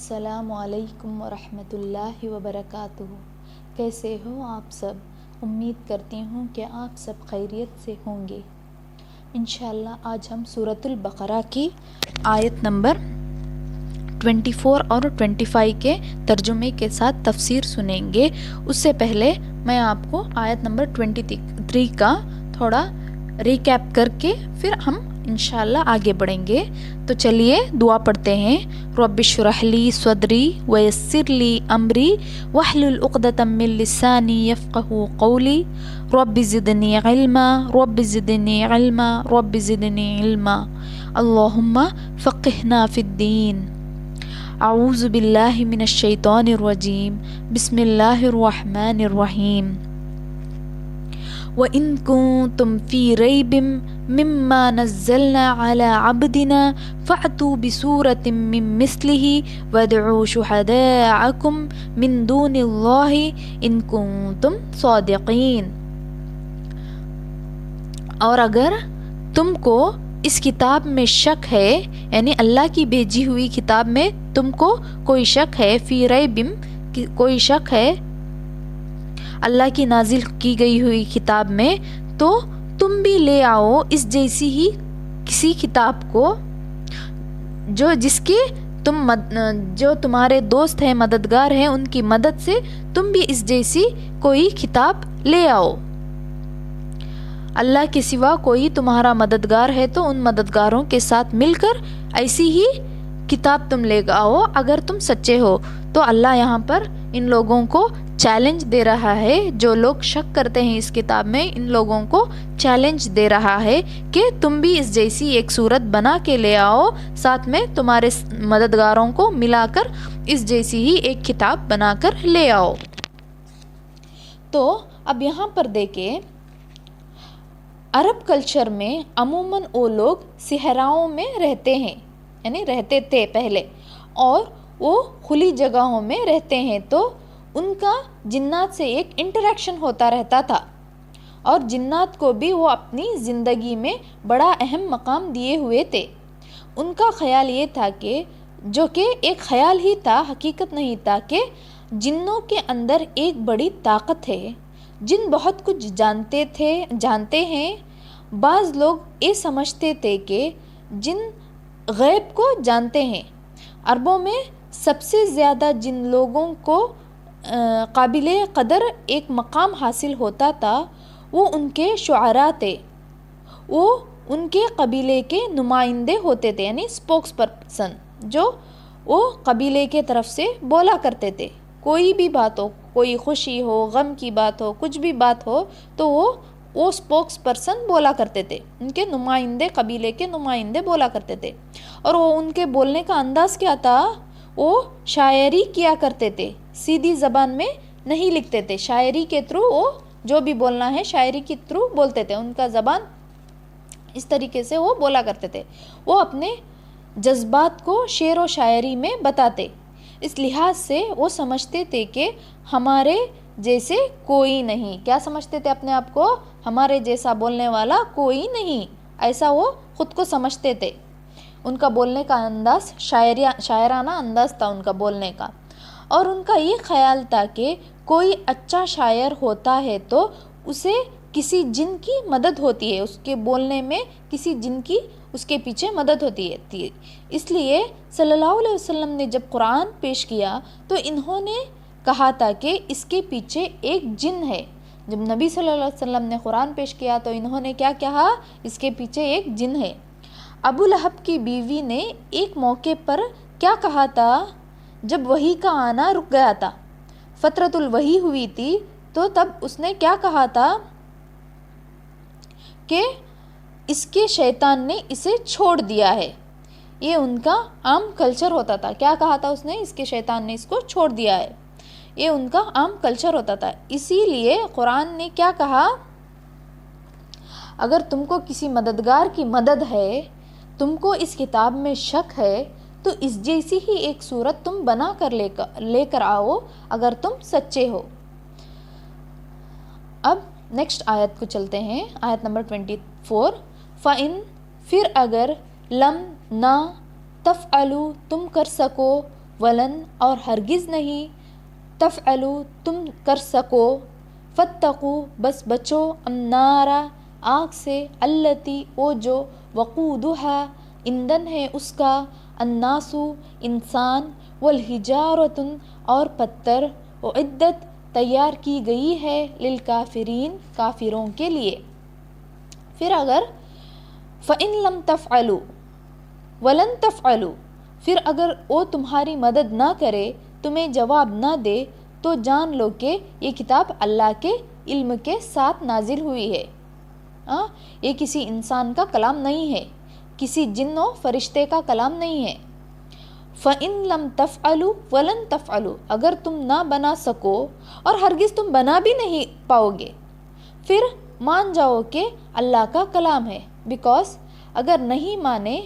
السلام علیکم ورحمۃ اللہ وبرکاتہ۔ کیسے ہو آپ سب؟ امید کرتی ہوں کہ آپ سب خیریت سے ہوں گے۔ انشاءاللہ آج ہم سورۃ البقرہ کی آیت نمبر 24 اور 25 کے ترجمے کے ساتھ تفسیر سنیں گے۔ اس سے پہلے میں آپ کو آیت نمبر 23 کا تھوڑا ریکیپ کر کے پھر ہم انشاءاللہ آگے بڑھیں گے۔ تو چلیے دعا پڑھتے ہیں۔ رب اشرح لی صدری ویسر لی امری واحلل عقدۃ من لسانی یفقہوا قولی رب زدنی علما رب زدنی علما رب زدنی علما اللہم فقہنا فی الدین۔ اعوذ باللہ من الشیطان الرجیم، بسم اللہ الرحمن الرحیم۔ وَإِن كُنتُمْ فِي رَيْبٍ مِّمَّا نَزَّلْنَا عَلَىٰ عَبْدِنَا فَأْتُوا بِسُورَةٍ مِّن مِّثْلِهِ وَادْعُوا شُهَدَاءَكُم مِّن دُونِ اللَّهِ إِن كُنتُمْ صَادِقِينَ۔ اور اگر تم کو اس کتاب میں شک ہے، یعنی اللہ کی بھیجی ہوئی کتاب میں تم کو کوئی شک ہے، فی ریبم کوئی شک ہے اللہ کی نازل کی گئی ہوئی کتاب میں، تو تم بھی لے آؤ اس جیسی ہی کسی کتاب کو جو تمہارے دوست ہیں، مددگار ہیں، ان کی مدد سے تم بھی اس جیسی کوئی کتاب لے آؤ۔ اللہ کے سوا کوئی تمہارا مددگار ہے تو ان مددگاروں کے ساتھ مل کر ایسی ہی کتاب تم لے آؤ اگر تم سچے ہو۔ تو اللہ یہاں پر ان لوگوں کو چیلنج دے رہا ہے، جو لوگ شک کرتے ہیں اس کتاب میں، ان لوگوں کو چیلنج دے رہا ہے کہ تم بھی اس جیسی ایک صورت بنا کے لے آؤ، ساتھ میں تمہارے مددگاروں کو ملا کر اس جیسی ہی ایک کتاب بنا کر لے آؤ۔ تو اب یہاں پر دیکھیں، عرب کلچر میں عموماً وہ لوگ صحراؤں میں رہتے ہیں، یعنی رہتے تھے پہلے، اور وہ کھلی جگہوں میں رہتے ہیں، تو ان کا جنات سے ایک انٹریکشن ہوتا رہتا تھا، اور جنات کو بھی وہ اپنی زندگی میں بڑا اہم مقام دیے ہوئے تھے۔ ان کا خیال یہ تھا کہ جو کہ ایک خیال ہی تھا، حقیقت نہیں تھا، کہ جنوں کے اندر ایک بڑی طاقت ہے، جن بہت کچھ جانتے ہیں۔ بعض لوگ یہ سمجھتے تھے کہ جن غیب کو جانتے ہیں۔ عربوں میں سب سے زیادہ جن لوگوں کو قابل قدر ایک مقام حاصل ہوتا تھا وہ ان کے شعراء تھے، وہ ان کے قبیلے کے نمائندے ہوتے تھے، یعنی اسپوکس پرسن، جو وہ قبیلے کے طرف سے بولا کرتے تھے۔ کوئی بھی بات ہو، کوئی خوشی ہو، غم کی بات ہو، کچھ بھی بات ہو، تو وہ اسپوکس پرسن بولا کرتے تھے، ان کے نمائندے، قبیلے کے نمائندے بولا کرتے تھے۔ اور وہ ان کے بولنے کا انداز کیا تھا؟ وہ شاعری کیا کرتے تھے، سیدھی زبان میں نہیں لکھتے تھے، شاعری کے تھرو وہ جو بھی بولنا ہے شاعری کے تھرو بولتے تھے، ان کا زبان اس طریقے سے وہ بولا کرتے تھے۔ وہ اپنے جذبات کو شعر و شاعری میں بتاتے، اس لحاظ سے وہ سمجھتے تھے کہ ہمارے جیسے کوئی نہیں۔ کیا سمجھتے تھے اپنے آپ کو؟ ہمارے جیسا بولنے والا کوئی نہیں، ایسا وہ خود کو سمجھتے تھے۔ ان کا بولنے کا انداز شاعرانہ انداز تھا ان کا بولنے کا، اور ان کا یہ خیال تھا کہ کوئی اچھا شاعر ہوتا ہے تو اسے کسی جن کی مدد ہوتی ہے، اس کے بولنے میں کسی جن کی اس کے پیچھے مدد ہوتی ہے۔ اس لیے صلی اللہ علیہ وسلم نے جب قرآن پیش کیا تو انہوں نے کہا تھا کہ اس کے پیچھے ایک جن ہے۔ جب نبی صلی اللہ علیہ وسلم نے قرآن پیش کیا تو انہوں نے کیا کہا؟ اس کے پیچھے ایک جن ہے۔ ابو لہب کی بیوی نے ایک موقع پر کیا کہا تھا؟ جب وحی کا آنا رک گیا تھا، فترۃ الوحی ہوئی تھی، تو تب اس نے کیا کہا تھا کہ اس کے شیطان نے اسے چھوڑ دیا ہے۔ یہ ان کا عام کلچر ہوتا تھا۔ کیا کہا تھا اس نے؟ اس کے شیطان نے اس کو چھوڑ دیا ہے۔ یہ ان کا عام کلچر ہوتا تھا۔ اسی لیے قرآن نے کیا کہا؟ اگر تم کو کسی مددگار کی مدد ہے، تم کو اس کتاب میں شک ہے، تو اس جیسی ہی ایک صورت تم بنا کر لے کر آؤ اگر تم سچے ہو۔ اب نیکسٹ آیت کو چلتے ہیں، آیت نمبر 24۔ فَإِن پھر اگر لم نہ تفعلوا تم کر سکو، ولن اور ہرگز نہیں، تفعلو تم کر سکو، فتقو بس بچو، النارا آگ سے، التی وہ جو، وقودہا ایندھن ہے اس کا، الناسو انسان، والحجارۃ اور پتھر، اعدت تیار کی گئی ہے، للکافرین کافروں کے لیے۔ پھر اگر فَإِن لَمْ تَفْعَلُوا وَلَن تَفْعَلُوا، پھر اگر وہ تمہاری مدد نہ کرے، تمہیں جواب نہ دے، تو جان لو کہ یہ کتاب اللہ کے علم کے ساتھ نازل ہوئی ہے۔ یہ کسی انسان کا کلام نہیں ہے، کسی جن و فرشتے کا کلام نہیں ہے۔ فَإِن لَمْ تَفْعَلُوا وَلَن تَفْعَلُوا، اگر تم نہ بنا سکو اور ہرگز تم بنا بھی نہیں پاؤ گے، پھر مان جاؤ کہ اللہ کا کلام ہے، بیکاز اگر نہیں مانے،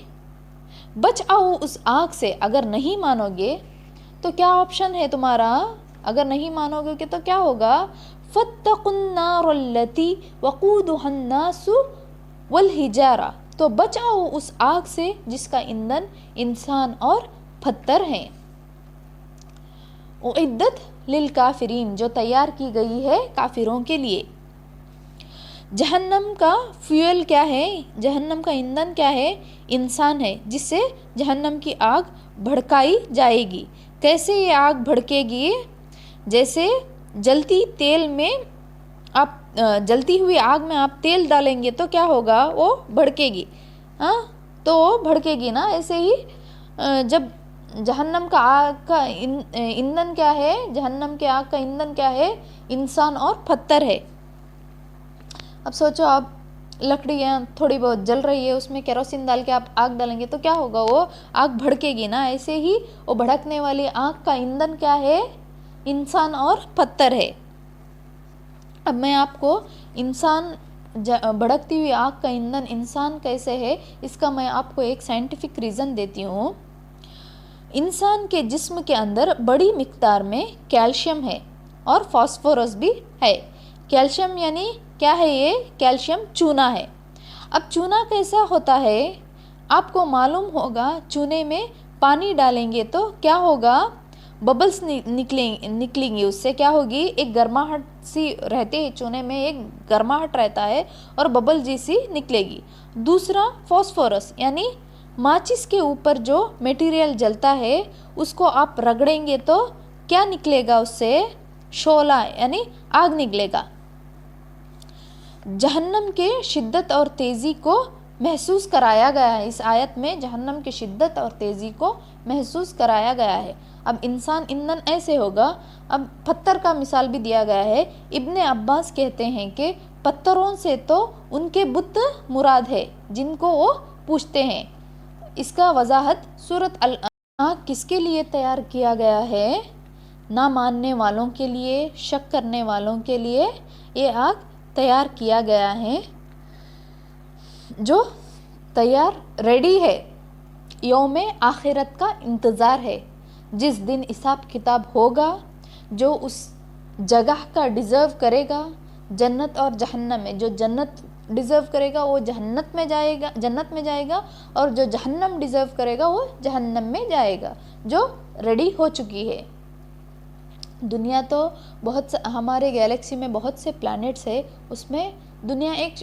بچ آؤ اس آگ سے۔ اگر نہیں مانو گے تو کیا آپشن ہے تمہارا؟ اگر نہیں مانو گے کہ تو کیا ہوگا؟ فَاتَّقُوا النَّارَ الَّتِي وَقُودُهَا النَّاسُ وَالْحِجَارَةُ، تو بچ آؤ اس آگ سے جس کا ایندھن انسان اور پتھر ہیں۔ اعدت للکافرین، جو تیار کی گئی ہے کافروں کے لیے۔ جہنم کا فیول کیا ہے؟ جہنم کا ایندھن کیا ہے؟ انسان ہے، جس سے جہنم کی آگ بھڑکائی جائے گی۔ کیسے یہ آگ بھڑکے گی؟ جیسے جلتی تیل میں آپ جلتی ہوئی آگ میں آپ تیل ڈالیں گے تو کیا ہوگا؟ وہ بھڑکے گی، تو وہ بھڑکے گی نا۔ ایسے ہی جب جہنم کا آگ کا ایندھن کیا ہے؟ جہنم کے آگ کا ایندھن کیا ہے؟ انسان اور پتھر ہے۔ اب سوچو، آپ لکڑیاں تھوڑی بہت جل رہی ہے، اس میں کیروسین ڈال کے آپ آگ ڈالیں گے تو کیا ہوگا؟ وہ آگ بھڑکے گی نا۔ ایسے ہی وہ بھڑکنے والی آگ کا ایندھن کیا ہے؟ انسان اور پتھر ہے۔ اب میں آپ کو انسان بھڑکتی ہوئی آگ کا ایندھن انسان کیسے ہے، اس کا میں آپ کو ایک سائنٹیفک ریزن دیتی ہوں۔ انسان کے جسم کے اندر بڑی مقدار میں کیلشیم ہے اور فاسفورس بھی ہے۔ کیلشیم یعنی کیا ہے؟ یہ کیلشیم چونا ہے۔ اب چونا کیسا ہوتا ہے؟ آپ کو معلوم ہوگا، چونے میں پانی ڈالیں گے تو کیا ہوگا؟ ببلز نکلیں گی، اس سے کیا ہوگی؟ ایک گرماہٹ سی رہتی ہے، چونے میں ایک گرماہٹ رہتا ہے اور ببل جیسی نکلے گی۔ دوسرا فاسفورس یعنی ماچس کے اوپر جو میٹیریل جلتا ہے، اس کو آپ رگڑیں گے تو کیا نکلے گا؟ اس سے شعلہ یعنی آگ نکلے گا۔ جہنم کے شدت اور تیزی کو محسوس کرایا گیا ہے، اس آیت میں جہنم کی شدت اور تیزی کو محسوس کرایا گیا ہے۔ اب انسان ایندھن ایسے ہوگا۔ اب پتھر کا مثال بھی دیا گیا ہے۔ ابن عباس کہتے ہیں کہ پتھروں سے تو ان کے بت مراد ہے جن کو وہ پوجتے ہیں۔ اس کا وضاحت سورۃ آگ کس کے لیے تیار کیا گیا ہے؟ نہ ماننے والوں کے لیے، شک کرنے والوں کے لیے یہ آگ تیار کیا گیا ہے، جو تیار ریڈی ہے۔ یوم آخرت کا انتظار ہے، جس دن حساب کتاب ہوگا۔ جو اس جگہ کا ڈیزرو کرے گا جنت اور جہنم میں، جو جنت ڈیزرو کرے گا وہ جنت میں جائے گا، اور جو جہنم ڈیزرو کرے گا وہ جہنم میں جائے گا، جو ریڈی ہو چکی ہے۔ دنیا تو بہت ہمارے گیلیکسی میں بہت سے پلانٹس ہے، اس میں دنیا ایک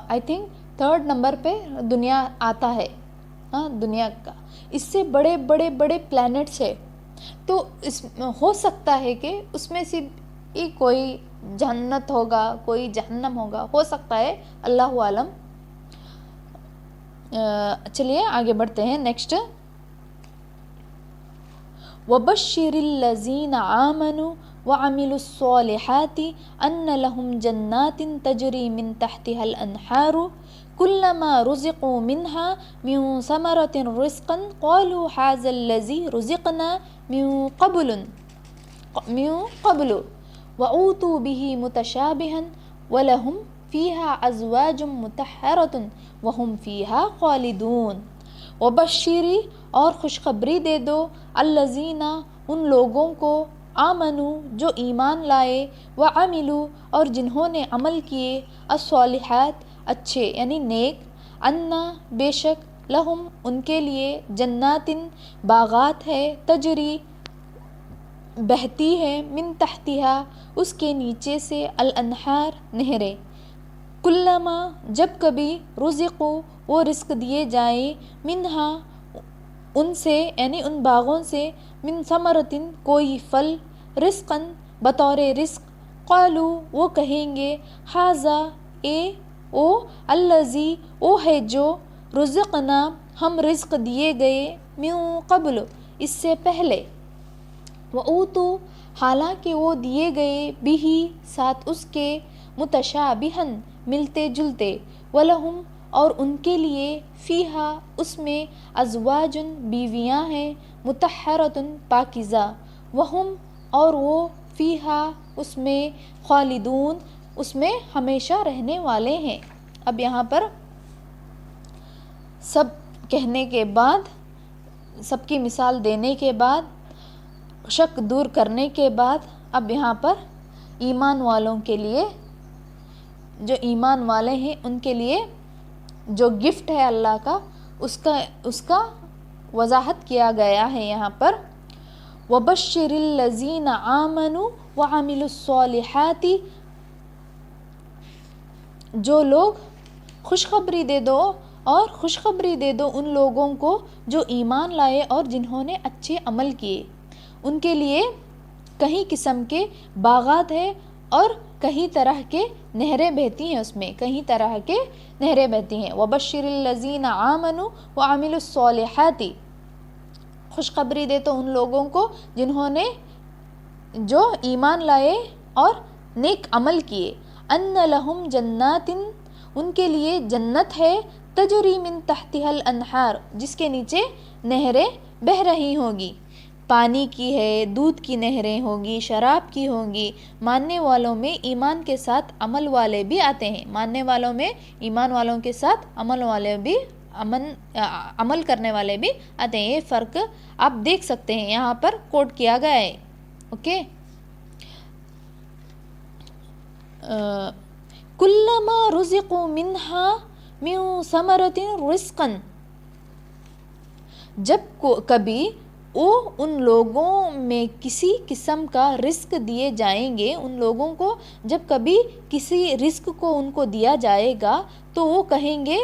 آئی تھنک 3rd نمبر پہ دنیا آتا ہے۔ دنیا کا اس سے بڑے بڑے بڑے پلانٹس ہے، تو اس ہو سکتا ہے کہ اس میں صرف کوئی جنت ہوگا، کوئی جہنم ہوگا، ہو سکتا ہے، اللہ عالم۔ چلیے آگے بڑھتے ہیں۔ نیکسٹ، وَبَشِّرِ الَّذِينَ آمَنُوا وَعَمِلُوا الصَّالِحَاتِ أَنَّ لَهُمْ جَنَّاتٍ تَجْرِي مِن تَحْتِهَا الْأَنْهَارُ كُلَّمَا رُزِقُوا مِنْهَا مِن ثَمَرَةٍ رِزْقًا قَالُوا هَٰذَا الَّذِي رُزِقْنَا مِن قَبْلُ وَأُوتُوا بِهِ مُتَشَابِهًا وَلَهُمْ فِيهَا أَزْوَاجٌ مُطَهَّرَةٌ وَهُمْ فِيهَا خَالِدُونَ۔ وبشری اور خوشخبری دے دو، الذین ان لوگوں کو، آمنو جو ایمان لائے، وعملوا اور جنہوں نے عمل کیے، الصالحات اچھے یعنی نیک، انا بے شک، لہم ان کے لیے جناتن باغات ہے تجری بہتی ہے من تحتہا اس کے نیچے سے الانہار نہریں کلما جب کبھی رزقو وہ رزق دیے جائیں منہا ان سے یعنی ان باغوں سے من ثمرتن کوئی پھل رزقن بطور رزق قالو وہ کہیں گے حاذا اے او الذی او ہے جو رزقنا ہم رزق دیے گئے من قبل اس سے پہلے وَأُوتُوا حالانکہ وہ دیے گئے بھی ساتھ اس کے متشابہن ملتے جلتے وَلَهُمْ اور ان کے لیے فیہا اس میں ازواجن بیویاں ہیں مطہرۃ پاکیزہ وہم اور وہ فیہا اس میں خالدون اس میں ہمیشہ رہنے والے ہیں۔ اب یہاں پر سب کہنے کے بعد سب کی مثال دینے کے بعد شک دور کرنے کے بعد اب یہاں پر ایمان والوں کے لیے جو ایمان والے ہیں ان کے لیے جو گفٹ ہے اللہ کا اس کا وضاحت کیا گیا ہے یہاں پر وَبَشِّرِ الَّذِينَ آمَنُوا وَعَمِلُوا الصَّالِحَاتِ جو لوگ خوشخبری دے دو اور خوشخبری دے دو ان لوگوں کو جو ایمان لائے اور جنہوں نے اچھے عمل کیے ان کے لیے کئی قسم کے باغات ہیں اور کئی طرح کے نہریں بہتی ہیں اس میں کئی طرح کے نہریں بہتی ہیں وَبَشِّرِ الَّذِينَ آمَنُوا وَعَمِلُوا الصَّالِحَاتِ خوشخبری دے تو ان لوگوں کو جنہوں نے جو ایمان لائے اور نیک عمل کیے أَنَّ لَهُمْ جَنَّاتٍ ان کے لیے جنت ہے تجری من تحتها الانہار جس کے نیچے نہریں بہہ رہی ہوں گی پانی کی ہے دودھ کی نہریں ہوں گی شراب کی ہوں گی ماننے والوں میں ایمان کے ساتھ عمل والے بھی آتے ہیں ماننے والوں میں ایمان والوں کے ساتھ عمل کرنے والے بھی آتے ہیں یہ فرق آپ دیکھ سکتے ہیں یہاں پر کوٹ کیا گیا ہے اوکے کلما رزقوا منہا من ثمرۃ رزقا جب کبھی وہ ان لوگوں میں کسی قسم کا رزق دیے جائیں گے ان لوگوں کو جب کبھی کسی رزق کو ان کو دیا جائے گا تو وہ کہیں گے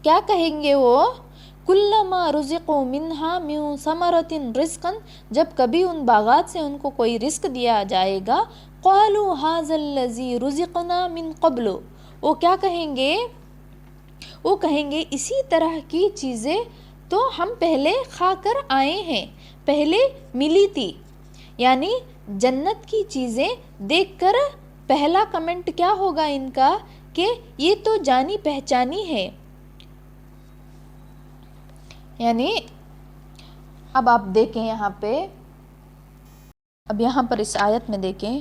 کیا کہیں گے وہ کلما رزقوا منہا من ثمرۃ رزقا جب کبھی ان باغات سے ان کو کوئی رزق دیا جائے گا قالوا ھذا الذی رزقنا من قبل وہ کیا کہیں گے وہ کہیں گے اسی طرح کی چیزیں تو ہم پہلے کھا کر آئے ہیں پہلے ملی تھی یعنی جنت کی چیزیں دیکھ کر پہلا کمنٹ کیا ہوگا ان کا کہ یہ تو جانی پہچانی ہے یعنی اب آپ دیکھیں یہاں پہ اب یہاں پر اس آیت میں دیکھیں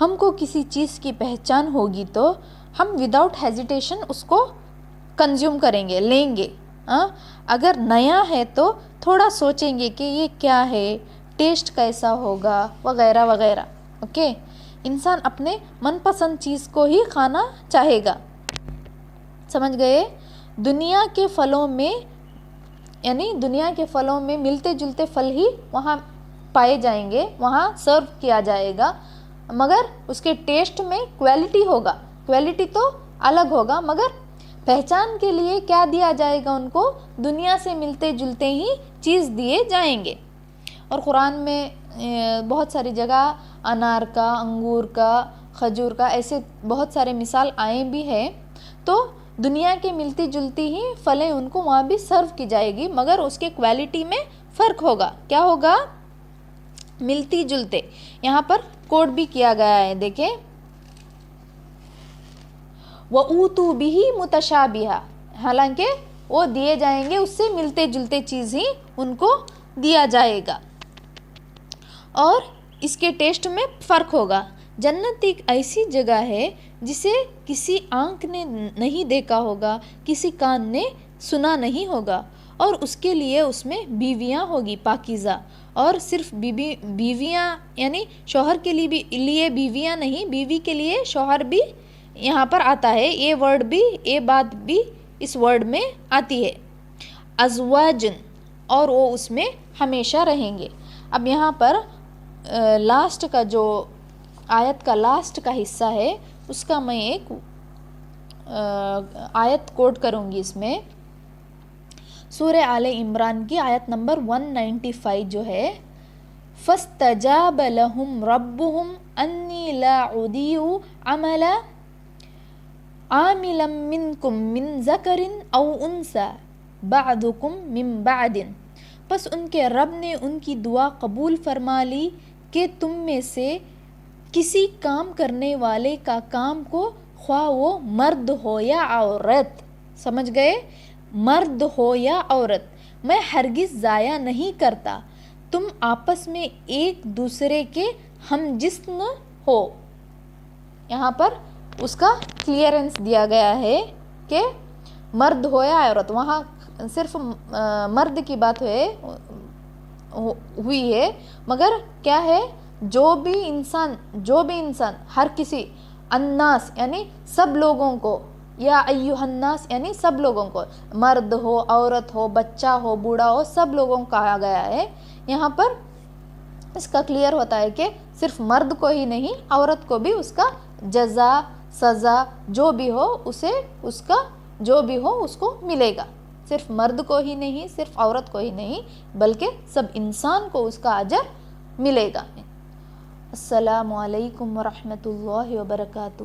ہم کو کسی چیز کی پہچان ہوگی تو ہم وداؤٹ ہیزیٹیشن اس کو کنزیوم کریں گے لیں گے اگر نیا ہے تو تھوڑا سوچیں گے کہ یہ کیا ہے ٹیسٹ کیسا ہوگا وغیرہ وغیرہ اوکے انسان اپنے من پسند چیز کو ہی کھانا چاہے گا سمجھ گئے دنیا کے پھلوں میں یعنی دنیا کے پھلوں میں ملتے جلتے پھل ہی وہاں پائے جائیں گے وہاں سرو کیا جائے گا مگر اس کے ٹیسٹ میں کوالٹی ہوگا کوالٹی تو الگ ہوگا مگر پہچان کے لیے کیا دیا جائے گا ان کو دنیا سے ملتے جلتے ہی چیز دیے جائیں گے اور قرآن میں بہت ساری جگہ انار کا انگور کا کھجور کا ایسے بہت سارے مثال آئے بھی ہیں تو دنیا کے ملتی جلتی ہی پھلیں ان کو وہاں بھی سرو کی جائے گی مگر اس کے کوالٹی میں فرق ہوگا کیا ہوگا ملتی جلتے یہاں پر کوڈ بھی کیا گیا ہے دیکھیں وَأُوتُوا بِهِ مُتَشَابِهًا حالانکہ وہ دیے جائیں گے اس سے ملتے جلتے چیز ہی ان کو دیا جائے گا اور اس کے ٹیسٹ میں فرق ہوگا جنت ایک ایسی جگہ ہے جسے کسی آنکھ نے نہیں دیکھا ہوگا کسی کان نے سنا نہیں ہوگا اور اس کے لیے اس میں بیویاں ہوگی پاکیزہ اور صرف بیویاں یعنی شوہر کے لیے بیویاں نہیں بیوی کے لیے شوہر بھی یہاں پر آتا ہے یہ ورڈ بھی یہ بات بھی اس ورڈ میں آتی ہے. ازواجن، اور وہ اس میں ہمیشہ رہیں گے. اب یہاں پر لاسٹ کا جو آیت کا لاسٹ کا حصہ ہے اس کا میں ایک آیت کوٹ کروں گی. اس میں سورہ آل عمران کی آیت نمبر 195 جو ہے، فَاسْتَجَابَ لَهُمْ رَبُّهُمْ أَنِّي لَا أُضِيعُ عَمَلَ عَامِلًا مِّنْكُمْ مِّنْ ذَكَرٍ أَوْ أُنْثَىٰ بَعْضُكُمْ مِّن بَعْضٍ. پس ان کے رب نے ان کی دعا قبول فرما لی کہ تم میں سے کسی کام کرنے والے کا کام کو، خواہ وہ مرد ہو یا عورت، سمجھ گئے، مرد ہو یا عورت، میں ہرگز ضائع نہیں کرتا. تم آپس میں ایک دوسرے کے ہم جسم ہو. یہاں پر اس کا کلیئرنس دیا گیا ہے کہ مرد ہو یا عورت. وہاں صرف مرد کی بات ہوئی ہے، مگر کیا ہے، جو بھی انسان ہر کسی، الناس یعنی سب لوگوں کو، یا ایھا الناس یعنی سب لوگوں کو، مرد ہو، عورت ہو، بچہ ہو، بوڑھا ہو، سب لوگوں کو کہا گیا ہے. یہاں پر اس کا کلیئر ہوتا ہے کہ صرف مرد کو ہی نہیں، عورت کو بھی اس کا جزا، سزا جو بھی ہو اس کو ملے گا. صرف مرد کو ہی نہیں، صرف عورت کو ہی نہیں، بلکہ سب انسان کو اس کا اجر ملے گا. السلام علیکم ورحمۃ اللہ وبرکاتہ.